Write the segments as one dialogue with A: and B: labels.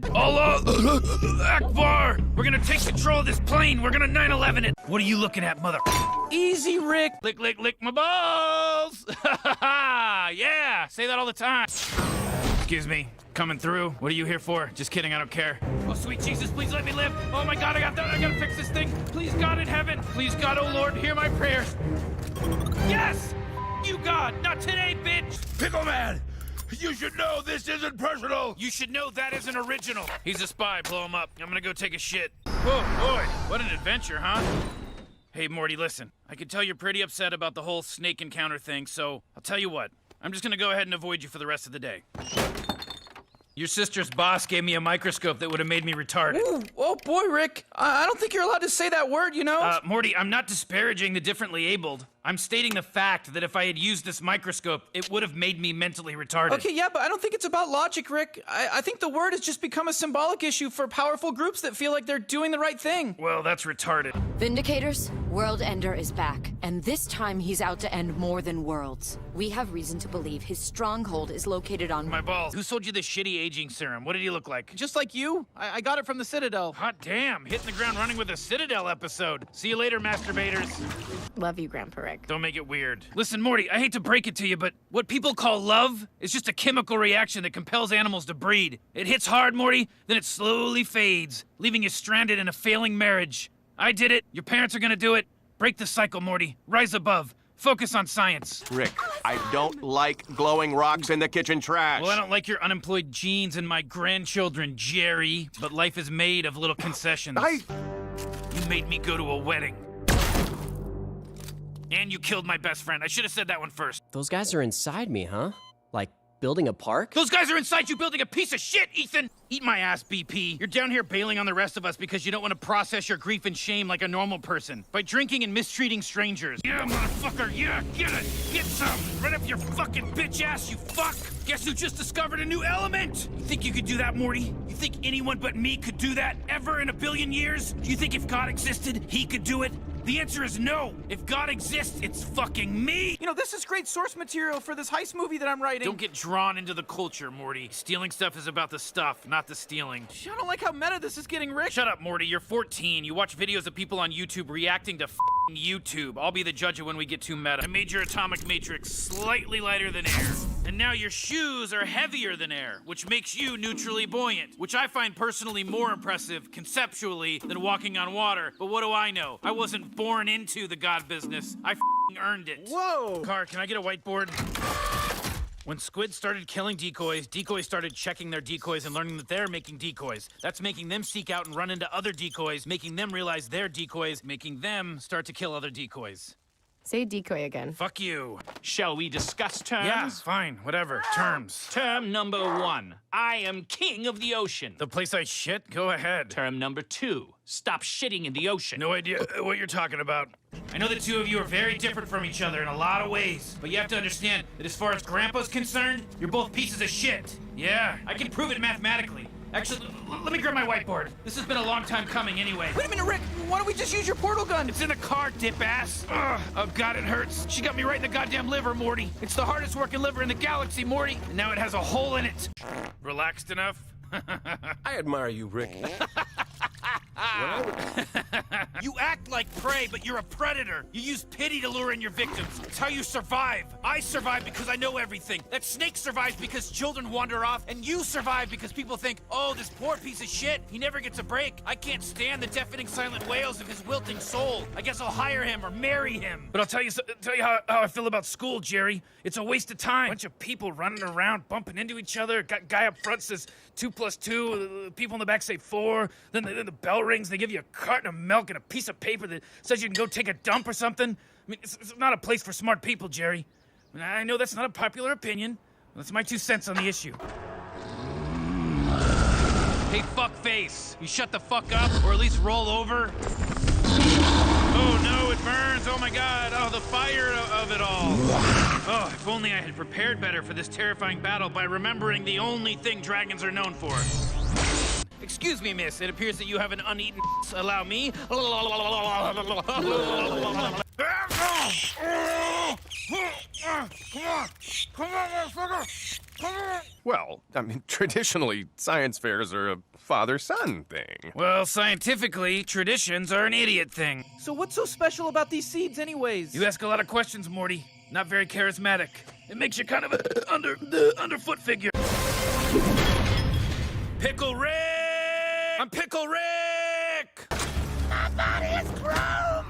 A: Allah Akbar! We're gonna take control of this plane. We're gonna 9/11 it. What are you looking at, mother? Easy, Rick. Lick, lick, lick my balls. Yeah, say that all the time. Excuse me, coming through. What are you here for? Just kidding, I don't care. Oh, sweet Jesus, please let me live. Oh my God, I gotta fix this thing. Please, God in heaven. Please, God, oh Lord, hear my prayers. Yes! You, God, not today, bitch.
B: Pickle Man! You should know this isn't personal!
A: You should know that isn't original. He's a spy, blow him up. I'm gonna go take a shit. Whoa, boy, what an adventure, huh? Hey, Morty, listen. I can tell you're pretty upset about the whole snake encounter thing, so I'll tell you what. I'm just gonna go ahead and avoid you for the rest of the day. Your sister's boss gave me a microscope that would have made me retarded.
C: Ooh, oh boy, Rick. I don't think you're allowed to say that word, you know?
A: Morty, I'm not disparaging the differently abled. I'm stating the fact that if I had used this microscope, it would have made me mentally retarded.
C: Okay, yeah, but I don't think it's about logic, Rick. I think the word has just become a symbolic issue for powerful groups that feel like they're doing the right thing.
A: Well, that's retarded.
D: Vindicators, World Ender is back, and this time he's out to end more than worlds. We have reason to believe his stronghold is located on
A: My balls. Who sold you this shitty aging serum? What did he look like?
C: Just like you, I got it from the Citadel.
A: Hot damn, hitting the ground running with a Citadel episode. See you later, masturbators.
E: Love you, Grandpa Rick.
A: Don't make it weird. Listen, Morty, I hate to break it to you, but what people call love is just a chemical reaction that compels animals to breed. It hits hard, Morty, then it slowly fades, leaving you stranded in a failing marriage. I did it. Your parents are gonna do it. Break the cycle, Morty. Rise above. Focus on science.
B: Rick, I don't like glowing rocks in the kitchen trash.
A: Well, I don't like your unemployed genes and my grandchildren, Jerry, but life is made of little concessions. You made me go to a wedding. And you killed my best friend. I should have said that one first.
F: Those guys are inside me, huh? Like building a park?
A: Those guys are inside you building a piece of shit, Ethan! Eat my ass, BP. You're down here bailing on the rest of us because you don't want to process your grief and shame like a normal person. By drinking and mistreating strangers. Yeah, motherfucker, yeah, get it! Get some! Right up your fucking bitch ass, you fuck! Guess who just discovered a new element? You think you could do that, Morty? You think anyone but me could do that ever in a billion years? Do you think if God existed, he could do it? The answer is no. If God exists, it's fucking me.
C: You know, this is great source material for this heist movie that I'm writing.
A: Don't get drawn into the culture, Morty. Stealing stuff is about the stuff, not the stealing.
C: I don't like how meta this is getting, Rick.
A: Shut up, Morty. You're 14. You watch videos of people on YouTube reacting to f***ing YouTube. I'll be the judge of when we get too meta. I made your atomic matrix slightly lighter than air. And now your shoes are heavier than air, which makes you neutrally buoyant, which I find personally more impressive, conceptually, than walking on water. But what do I know? I wasn't born into the God business. I f***ing earned it.
C: Whoa!
A: Car, can I get a whiteboard? When squids started killing decoys, decoys started checking their decoys and learning that they're making decoys. That's making them seek out and run into other decoys, making them realize they're decoys, making them start to kill other decoys.
E: Say decoy again.
A: Fuck you.
G: Shall we discuss terms?
A: Yeah, fine, whatever. Terms.
G: Term number 1, I am king of the ocean.
A: The place I shit? Go ahead.
G: Term number 2, stop shitting in the ocean.
A: No idea what you're talking about. I know the two of you are very different from each other in a lot of ways, but you have to understand that as far as Grandpa's concerned, you're both pieces of shit. Yeah, I can prove it mathematically. Actually, let me grab my whiteboard. This has been a long time coming anyway.
C: Wait a minute, Rick. Why don't we just use your portal gun?
A: It's in the car, dip ass. Ugh, oh God, it hurts. She got me right in the goddamn liver, Morty. It's the hardest working liver in the galaxy, Morty. And now it has a hole in it. Relaxed enough?
B: I admire you, Rick.
A: You act like prey, but you're a predator. You use pity to lure in your victims. It's how you survive. I survive because I know everything. That snake survives because children wander off, and you survive because people think, oh, this poor piece of shit, he never gets a break. I can't stand the deafening silent wails of his wilting soul. I guess I'll hire him or marry him. But I'll tell you how I feel about school, Jerry. It's a waste of time. Bunch of people running around, bumping into each other. Guy up front says 2 + 2. People in the back say 4. Then the bell rings. They give you a carton of milk and a piece of paper that says you can go take a dump or something. I mean, it's not a place for smart people, Jerry. I know that's not a popular opinion. That's my 2 cents on the issue. Hey, fuckface. You shut the fuck up, or at least roll over. Oh no, it burns. Oh my God. Oh, the fire of it all. Oh, if only I had prepared better for this terrifying battle by remembering the only thing dragons are known for. Excuse me, miss. It appears that you have an uneaten Allow me. Come on. Come on, motherfucker.
H: Well, I mean, traditionally, science fairs are a father-son thing.
A: Well, scientifically, traditions are an idiot thing.
C: So what's so special about these seeds anyways?
A: You ask a lot of questions, Morty. Not very charismatic. It makes you kind of a underfoot figure. Pickle Rick! I'm Pickle Rick!
I: My body is chrome!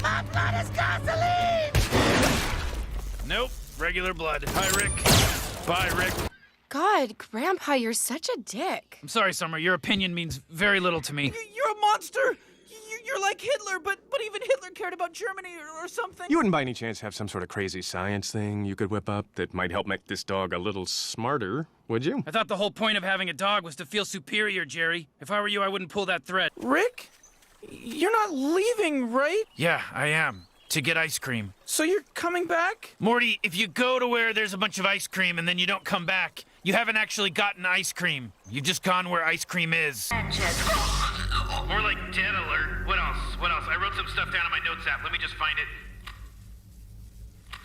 I: My blood is gasoline!
A: Nope, regular blood. Hi, Rick. Bye, Rick.
E: God, Grandpa, you're such a dick.
A: I'm sorry, Summer. Your opinion means very little to me.
C: You're a monster! You're like Hitler, but even Hitler cared about Germany or something.
H: You wouldn't by any chance have some sort of crazy science thing you could whip up that might help make this dog a little smarter, would you?
A: I thought the whole point of having a dog was to feel superior, Jerry. If I were you, I wouldn't pull that thread.
C: Rick? You're not leaving, right?
A: Yeah, I am. To get ice cream.
C: So you're coming back?
A: Morty, if you go to where there's a bunch of ice cream and then you don't come back, you haven't actually gotten ice cream. You've just gone where ice cream is. More like dead alert. What else? What else? I wrote some stuff down on my notes app. Let me just find it.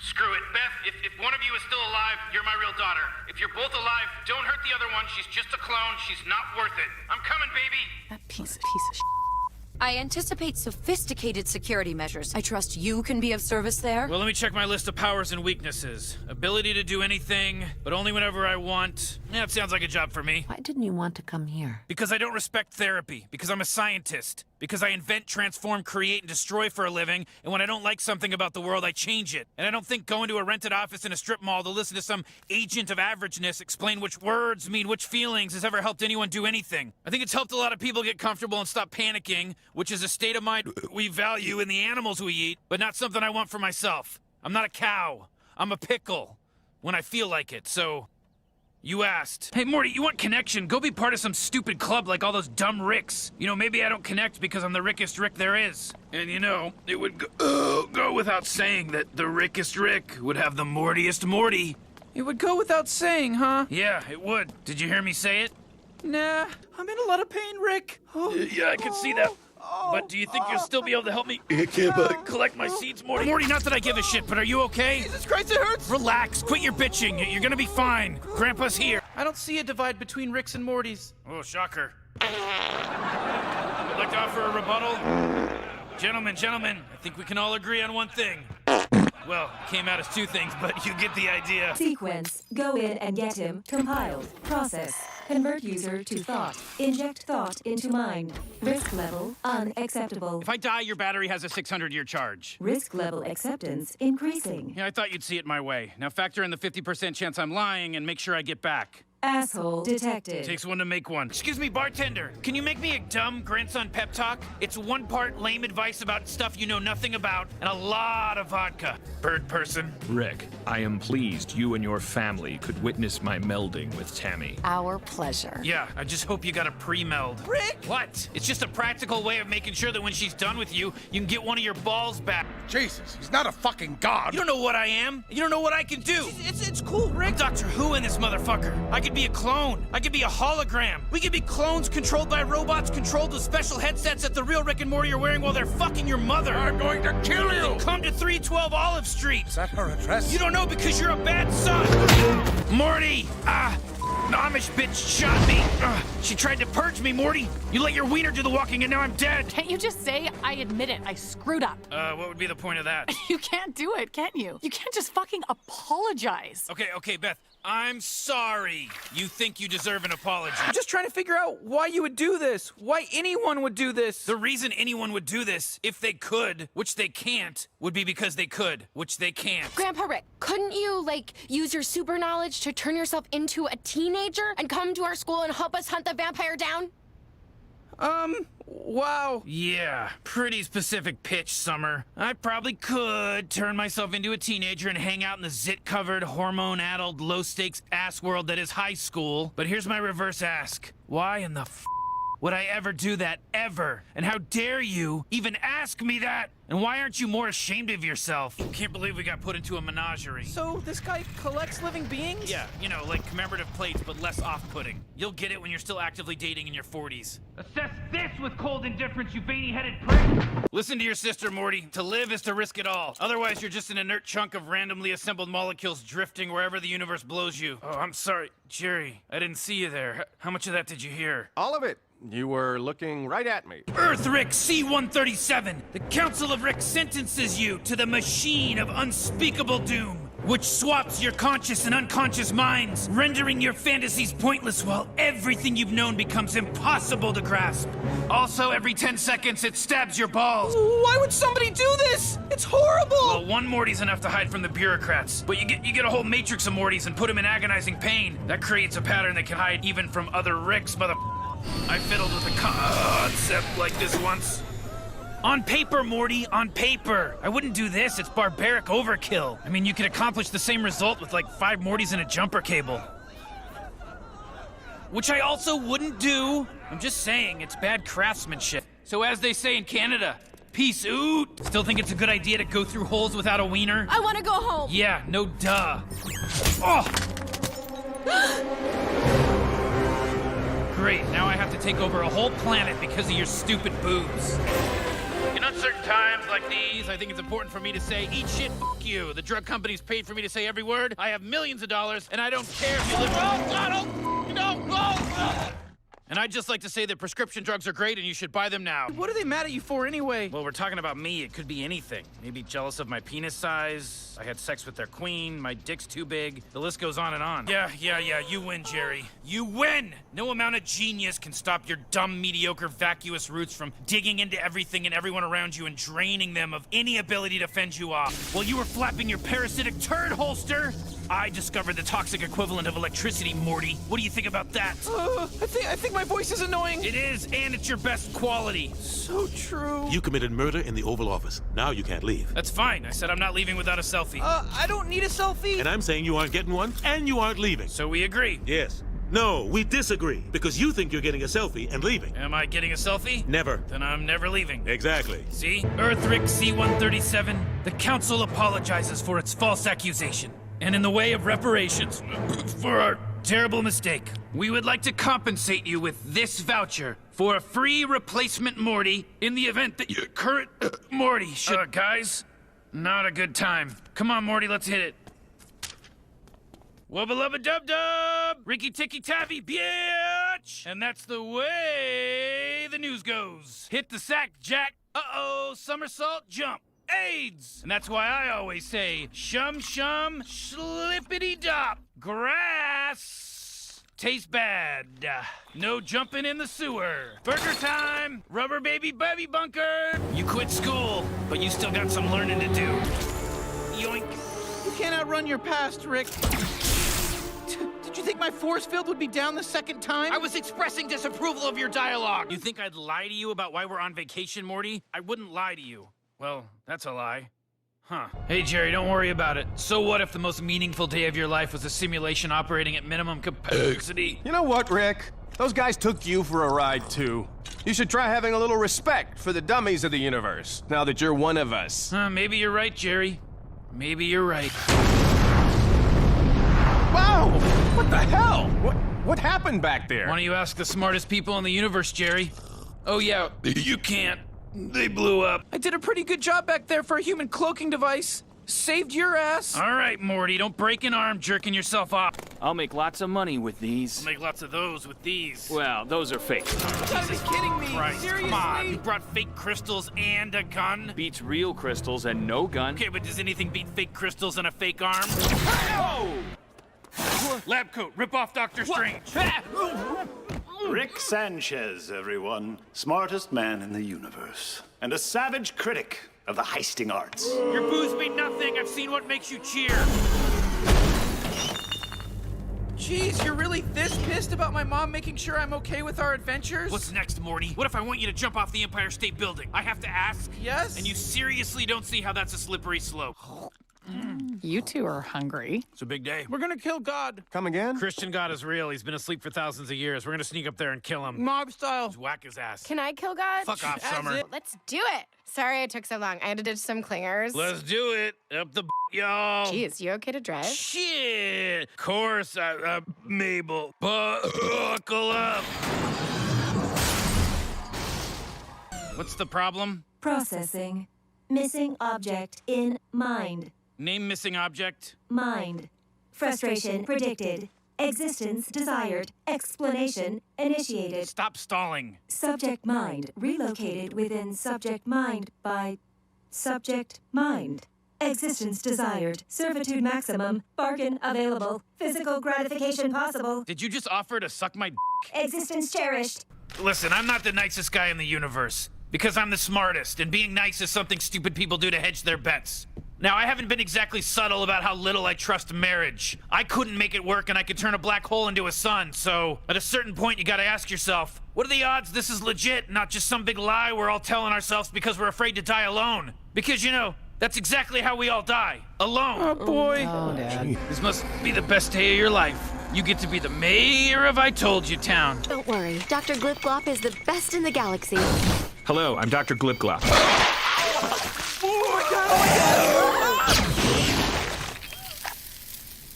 A: Screw it. Beth, if one of you is still alive, you're my real daughter. If you're both alive, don't hurt the other one. She's just a clone. She's not worth it. I'm coming, baby.
E: That piece of shit.
D: I anticipate sophisticated security measures. I trust you can be of service there.
A: Well, let me check my list of powers and weaknesses. Ability to do anything, but only whenever I want. Yeah, it sounds like a job for me.
J: Why didn't you want to come here?
A: Because I don't respect therapy. Because I'm a scientist. Because I invent, transform, create, and destroy for a living. And when I don't like something about the world, I change it. And I don't think going to a rented office in a strip mall to listen to some agent of averageness explain which words mean which feelings has ever helped anyone do anything. I think it's helped a lot of people get comfortable and stop panicking, which is a state of mind we value in the animals we eat, but not something I want for myself. I'm not a cow. I'm a pickle. When I feel like it, so... You asked. Hey, Morty, you want connection? Go be part of some stupid club like all those dumb Ricks. You know, maybe I don't connect because I'm the rickest Rick there is. And you know, it would go without saying that the rickest Rick would have the Mortiest Morty.
C: It would go without saying, huh?
A: Yeah, it would. Did you hear me say it?
C: Nah, I'm in a lot of pain, Rick. Oh,
A: yeah, I can see that. But do you think you'll still be able to help me collect my seeds, Morty? Morty, not that I give a shit, but are you okay?
C: Jesus Christ, it hurts!
A: Relax, quit your bitching. You're gonna be fine. Grandpa's here.
C: I don't see a divide between Ricks and Mortys.
A: Oh, shocker. Would like to offer a rebuttal? Gentlemen, I think we can all agree on one thing. Well, it came out as two things, but you get the idea.
K: Sequence. Go in and get him. Compiled. Process. Convert user to thought. Inject thought into mind. Risk level unacceptable.
A: If I die, your battery has a 600-year charge.
K: Risk level acceptance increasing.
A: Yeah, I thought you'd see it my way. Now factor in the 50% chance I'm lying and make sure I get back.
K: Asshole detected.
A: Takes one to make one. Excuse me, bartender. Can you make me a dumb grandson pep talk? It's one part lame advice about stuff you know nothing about, and a lot of vodka. Bird person.
L: Rick, I am pleased you and your family could witness my melding with Tammy.
E: Our pleasure.
A: Yeah, I just hope you got a pre-meld.
C: Rick!
A: What? It's just a practical way of making sure that when she's done with you, you can get one of your balls back.
I: Jesus, he's not a fucking god.
A: You don't know what I am. You don't know what I can do.
C: It's cool, Rick.
A: I'm Doctor Who in this motherfucker. I could be a clone. I could be a hologram. We could be clones controlled by robots controlled with special headsets that the real Rick and Morty are wearing while they're fucking your mother.
I: I'm going to kill you.
A: Come to 312 Olive Street.
I: Is that her address?
A: You don't know because you're a bad son. Morty! An Amish bitch shot me. She tried to purge me, Morty. You let your wiener do the walking and now I'm dead.
E: Can't you just say, I admit it, I screwed up?
A: What would be the point of that?
E: You can't do it, can you? You can't just fucking apologize.
A: Okay, Beth. I'm sorry. You think you deserve an apology.
C: I'm just trying to figure out why you would do this. Why anyone would do this.
A: The reason anyone would do this, if they could, which they can't, would be because they could, which they can't.
D: Grandpa Rick, couldn't you, use your super knowledge to turn yourself into a teenager and come to our school and help us hunt the vampire down?
C: Wow.
A: Yeah, pretty specific pitch, Summer. I probably could turn myself into a teenager and hang out in the zit-covered, hormone-addled, low-stakes ass world that is high school. But here's my reverse ask. Why in the Would I ever do that, ever? And how dare you even ask me that? And why aren't you more ashamed of yourself? Can't believe we got put into a menagerie.
C: So this guy collects living beings?
A: Yeah, you know, like commemorative plates, but less off-putting. You'll get it when you're still actively dating in your 40s. Assess this with cold indifference, you veiny-headed prick! Listen to your sister, Morty. To live is to risk it all. Otherwise, you're just an inert chunk of randomly assembled molecules drifting wherever the universe blows you. Oh, I'm sorry, Jerry. I didn't see you there. How much of that did you hear?
B: All of it. You were looking right at me.
A: Earth Rick C-137, the Council of Rick sentences you to the machine of unspeakable doom, which swaps your conscious and unconscious minds, rendering your fantasies pointless while everything you've known becomes impossible to grasp. Also, every 10 seconds, it stabs your balls.
C: Why would somebody do this? It's horrible!
A: Well, one Morty's enough to hide from the bureaucrats, but you get a whole matrix of Mortys and put them in agonizing pain. That creates a pattern that can hide even from other Ricks, I fiddled with a concept like this once. On paper, Morty, on paper. I wouldn't do this, it's barbaric overkill. I mean, you could accomplish the same result with like 5 Mortys and a jumper cable. Which I also wouldn't do. I'm just saying, it's bad craftsmanship. So as they say in Canada, peace out. Still think it's a good idea to go through holes without a wiener?
D: I want to go home.
A: Yeah, no duh. Oh! Great, now I have to take over a whole planet because of your stupid boobs. In uncertain times like these, I think it's important for me to say, eat shit, fuck you. The drug companies paid for me to say every word. I have millions of dollars, and I don't care if you live... Oh, God, no. And I'd just like to say that prescription drugs are great and you should buy them now.
C: What are they mad at you for anyway?
A: Well, we're talking about me. It could be anything. Maybe jealous of my penis size. I had sex with their queen. My dick's too big. The list goes on and on. Yeah. You win, Jerry. You win! No amount of genius can stop your dumb, mediocre, vacuous roots from digging into everything and everyone around you and draining them of any ability to fend you off. While you were flapping your parasitic turd holster, I discovered the toxic equivalent of electricity, Morty. What do you think about that?
C: I think my voice is annoying.
A: It is, and it's your best quality.
C: So true.
M: You committed murder in the Oval Office. Now you can't leave.
A: That's fine. I said I'm not leaving without a selfie.
C: I don't need a selfie.
M: And I'm saying you aren't getting one, and you aren't leaving.
A: So we agree.
M: Yes. No, we disagree, because you think you're getting a selfie and leaving.
A: Am I getting a selfie?
M: Never.
A: Then I'm never leaving.
M: Exactly.
A: See? Earth Rick C-137, the Council apologizes for its false accusation. And in the way of reparations for our terrible mistake, we would like to compensate you with this voucher for a free replacement Morty in the event that your current Morty should... guys, not a good time. Come on, Morty, let's hit it. Wubba lubba dub dub! Ricky ticky tappy, bitch! And that's the way the news goes. Hit the sack, Jack. Uh-oh, somersault jump. AIDS! And that's why I always say, shum shum, schlippity dop. Grass tastes bad. No jumping in the sewer. Burger time! Rubber baby bunker! You quit school, but you still got some learning to do. Yoink.
C: You can't outrun your past, Rick. Did you think my force field would be down the second time?
A: I was expressing disapproval of your dialogue. You think I'd lie to you about why we're on vacation, Morty? I wouldn't lie to you. Well, that's a lie. Huh. Hey, Jerry, don't worry about it. So what if the most meaningful day of your life was a simulation operating at minimum capacity?
B: You know what, Rick? Those guys took you for a ride, too. You should try having a little respect for the dummies of the universe, now that you're one of us.
A: Maybe you're right, Jerry. Maybe you're right.
B: Wow! What the hell? What happened back there?
A: Why don't you ask the smartest people in the universe, Jerry? Oh, yeah, you can't. They blew up.
C: I did a pretty good job back there for a human cloaking device. Saved your ass.
A: All right, Morty, don't break an arm jerking yourself off.
G: I'll make lots of money with these.
A: I'll make lots of those with these.
G: Well, those are fake.
C: You gotta be kidding me.
A: Christ,
C: Seriously?
A: come on. You brought fake crystals and a gun?
G: Beats real crystals and no gun.
A: Okay, but does anything beat fake crystals and a fake arm?
G: Oh!
A: Lab coat, rip off Dr. Strange.
N: Rick Sanchez, everyone. Smartest man in the universe. And a savage critic of the heisting arts.
A: Your booze mean nothing. I've seen what makes you cheer.
C: Jeez, you're really this pissed about my mom making sure I'm okay with our adventures?
A: What's next, Morty? What if I want you to jump off the Empire State Building? I have to ask?
C: Yes?
A: And you seriously don't see how that's a slippery slope?
E: You two are hungry.
A: It's a big day.
C: We're gonna kill God.
B: Come again?
A: Christian God is real. He's been asleep for thousands of years. We're gonna sneak up there and kill him.
C: Mob style.
A: Just whack his ass.
O: Can I kill God?
A: Fuck off, Summer.
O: Let's do it. Sorry it took so long. I had to ditch some clingers.
A: Let's do it. Up the y'all.
O: Jeez, you okay to drive?
A: Shit. Of course, Mabel. Buckle up. What's the problem?
K: Processing. Missing object in mind.
A: Name missing object.
K: Mind. Frustration predicted. Existence desired. Explanation initiated.
A: Stop stalling.
K: Subject mind relocated within subject mind by subject mind. Existence desired. Servitude maximum. Bargain available. Physical gratification possible.
A: Did you just offer to suck my
K: Existence cherished.
A: Listen, I'm not the nicest guy in the universe. Because I'm the smartest, and being nice is something stupid people do to hedge their bets. Now, I haven't been exactly subtle about how little I trust marriage. I couldn't make it work, and I could turn a black hole into a sun, so at a certain point, you gotta ask yourself, what are the odds this is legit, not just some big lie we're all telling ourselves because we're afraid to die alone? Because, you know, that's exactly how we all die. Alone.
C: Oh, boy.
E: Oh, Dad.
A: This must be the best day of your life. You get to be the mayor of I Told You Town.
D: Don't worry, Dr. Glip Glop is the best in the galaxy.
L: Hello, I'm Dr. Glipglop.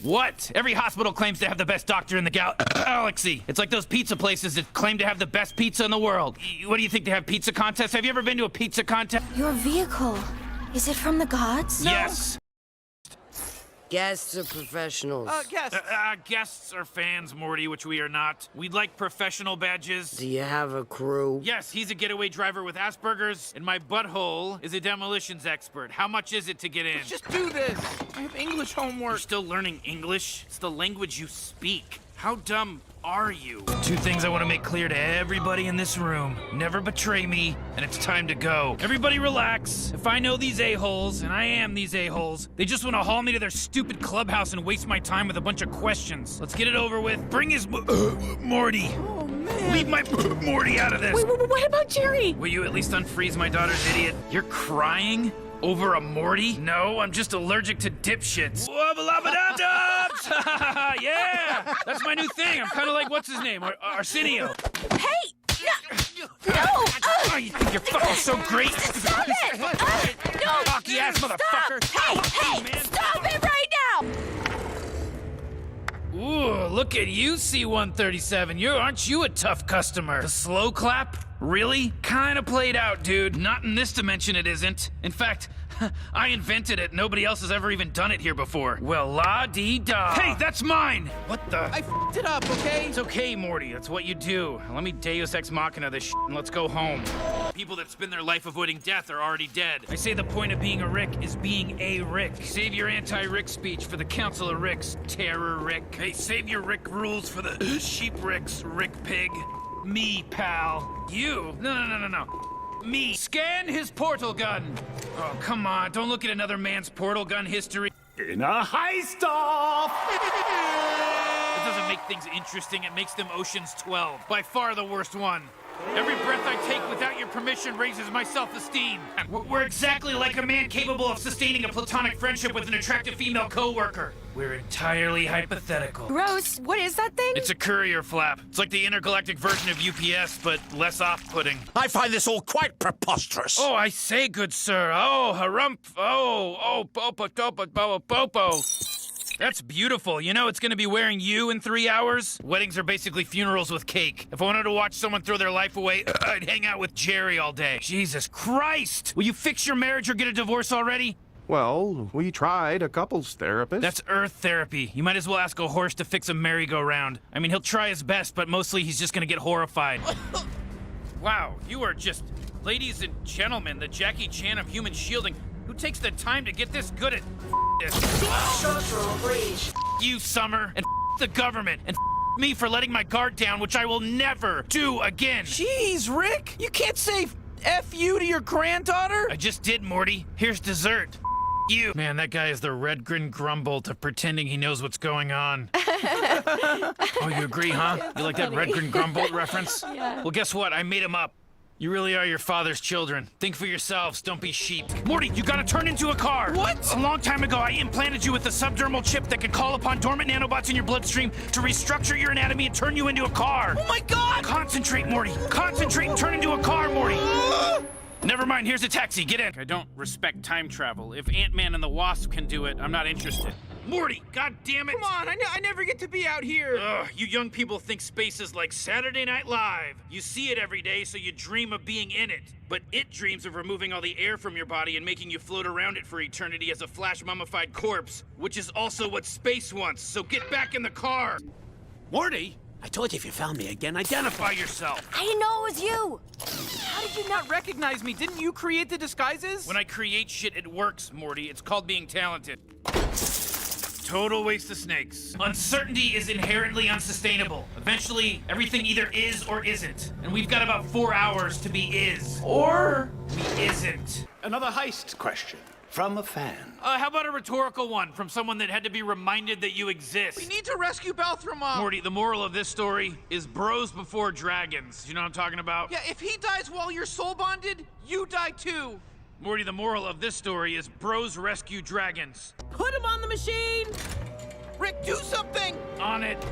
A: What? Every hospital claims to have the best doctor in the galaxy. It's like those pizza places that claim to have the best pizza in the world. What do you think, they have pizza contests? Have you ever been to a pizza contest?
D: Your vehicle. Is it from the gods?
A: Yes.
P: Guests or professionals?
A: Guests are fans, Morty, which we are not. We'd like professional badges.
P: Do you have a crew?
A: Yes, he's a getaway driver with Asperger's, and my butthole is a demolitions expert. How much is it to get in?
C: Let's just do this. I have English homework.
A: You're still learning English? It's the language you speak. How dumb are you? Two things I want to make clear to everybody in this room. Never betray me, and it's time to go. Everybody relax. If I know these a-holes, and I am these a-holes, they just want to haul me to their stupid clubhouse and waste my time with a bunch of questions. Let's get it over with. Bring his Morty.
C: Oh, man.
A: Leave my Morty out of this.
E: Wait, what about Jerry?
A: Will you at least unfreeze my daughter's idiot? You're crying? Over a Morty? No, I'm just allergic to dipshits. Wubba-lubba-dub-dubs! Yeah! That's my new thing. I'm kind of like, what's his name? Arsenio.
E: Hey! No!
A: Oh, you think you're fucking so great?
E: Stop it! No!
A: Cocky ass motherfucker!
E: Hey!
A: Man.
E: Stop it right now!
A: Ooh, look at you, C-137. Aren't you a tough customer? The slow clap? Really? Kinda played out, dude. Not in this dimension it isn't. In fact, I invented it. Nobody else has ever even done it here before. Well, la-dee-da. Hey, that's mine! What the?
C: I f***ed it up, okay?
A: It's okay, Morty. That's what you do. Let me Deus Ex Machina this shit and let's go home. People that spend their life avoiding death are already dead. I say the point of being a Rick is being a Rick. Save your anti-Rick speech for the Council of Ricks, Terror Rick. Hey, save your Rick rules for the Sheep Ricks, Rick Pig. Me, pal. You? No. Me. Scan his portal gun. Oh, come on. Don't look at another man's portal gun history.
N: In a heist-off!
A: It doesn't make things interesting. It makes them Ocean's 12. By far the worst one. Every breath I take without your permission raises my self-esteem. We're exactly like a man capable of sustaining a platonic friendship with an attractive female co-worker. We're entirely hypothetical.
O: Gross. What is that thing?
A: It's a courier flap. It's like the intergalactic version of UPS, but less off-putting.
M: I find this all quite preposterous.
A: Oh, I say, good sir. Oh, harumph. Oh, popo. That's beautiful. You know, it's gonna be wearing you in 3 hours. Weddings are basically funerals with cake. If I wanted to watch someone throw their life away, I'd hang out with Jerry all day. Jesus Christ! Will you fix your marriage or get a divorce already?
B: Well, we tried a couples therapist.
A: That's Earth therapy. You might as well ask a horse to fix a merry-go-round. I mean, he'll try his best, but mostly he's just gonna get horrified. Wow, you are just... Ladies and gentlemen, the Jackie Chan of human shielding. Who takes the time to get this good at this?
I: Structural breach.
A: You, Summer, and the government, and me for letting my guard down, which I will never do again.
C: Jeez, Rick, you can't say F you to your granddaughter?
A: I just did, Morty. Here's dessert. You. Man, that guy is the Redgrin Grumbolt of pretending he knows what's going on. Oh, you agree, huh? You like that Redgrin Grumbolt reference?
O: Yeah.
A: Well, guess what? I made him up. You really are your father's children. Think for yourselves, don't be sheep. Morty, you gotta turn into a car!
C: What?
A: A long time ago, I implanted you with a subdermal chip that can call upon dormant nanobots in your bloodstream to restructure your anatomy and turn you into a car.
C: Oh my god!
A: Concentrate, Morty. Concentrate and turn into a car, Morty. Never mind, here's a taxi. Get in. I don't respect time travel. If Ant-Man and the Wasp can do it, I'm not interested. Morty, god damn it!
C: Come on, I never get to be out here.
A: Ugh, you young people think space is like Saturday Night Live. You see it every day, so you dream of being in it. But it dreams of removing all the air from your body and making you float around it for eternity as a flash mummified corpse, which is also what space wants, so get back in the car!
G: Morty, I told you if you found me again, identify
A: yourself!
D: I didn't know it was you! How did you
C: not recognize me? Didn't you create the disguises?
A: When I create shit, it works, Morty. It's called being talented. Total waste of snakes. Uncertainty is inherently unsustainable. Eventually, everything either is or isn't. And we've got about 4 hours to be is.
C: Or
A: we isn't.
N: Another heist question from a fan.
A: How about a rhetorical one from someone that had to be reminded that you exist?
C: We need to rescue Balthramon!
A: Morty, the moral of this story is bros before dragons. You know what I'm talking about?
C: Yeah, if he dies while you're soul bonded, you die too.
A: Morty, the moral of this story is bros rescue dragons.
C: Put him on the machine! Rick, do something!
A: On it.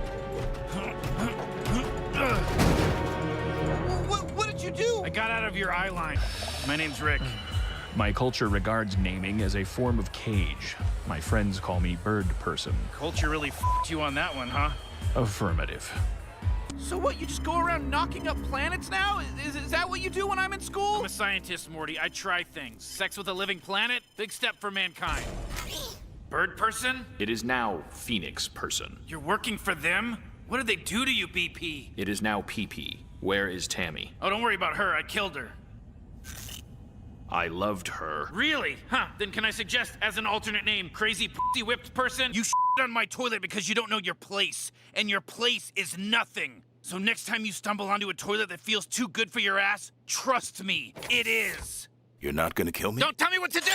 C: What did you do?
A: I got out of your eye line. My name's Rick.
L: My culture regards naming as a form of cage. My friends call me bird person.
A: Culture really f***ed you on that one, huh?
L: Affirmative.
C: So what, you just go around knocking up planets now? Is that what you do when I'm in school?
A: I'm a scientist, Morty. I try things. Sex with a living planet? Big step for mankind. Bird person?
L: It is now Phoenix person.
A: You're working for them? What did they do to you, BP?
L: It is now PP. Where is Tammy?
A: Oh, don't worry about her. I killed her.
L: I loved her.
A: Really? Huh. Then can I suggest as an alternate name, crazy p***y whipped person? You on my toilet because you don't know your place. And your place is nothing. So next time you stumble onto a toilet that feels too good for your ass, trust me, it is.
M: You're not gonna kill me?
A: Don't tell me what to do!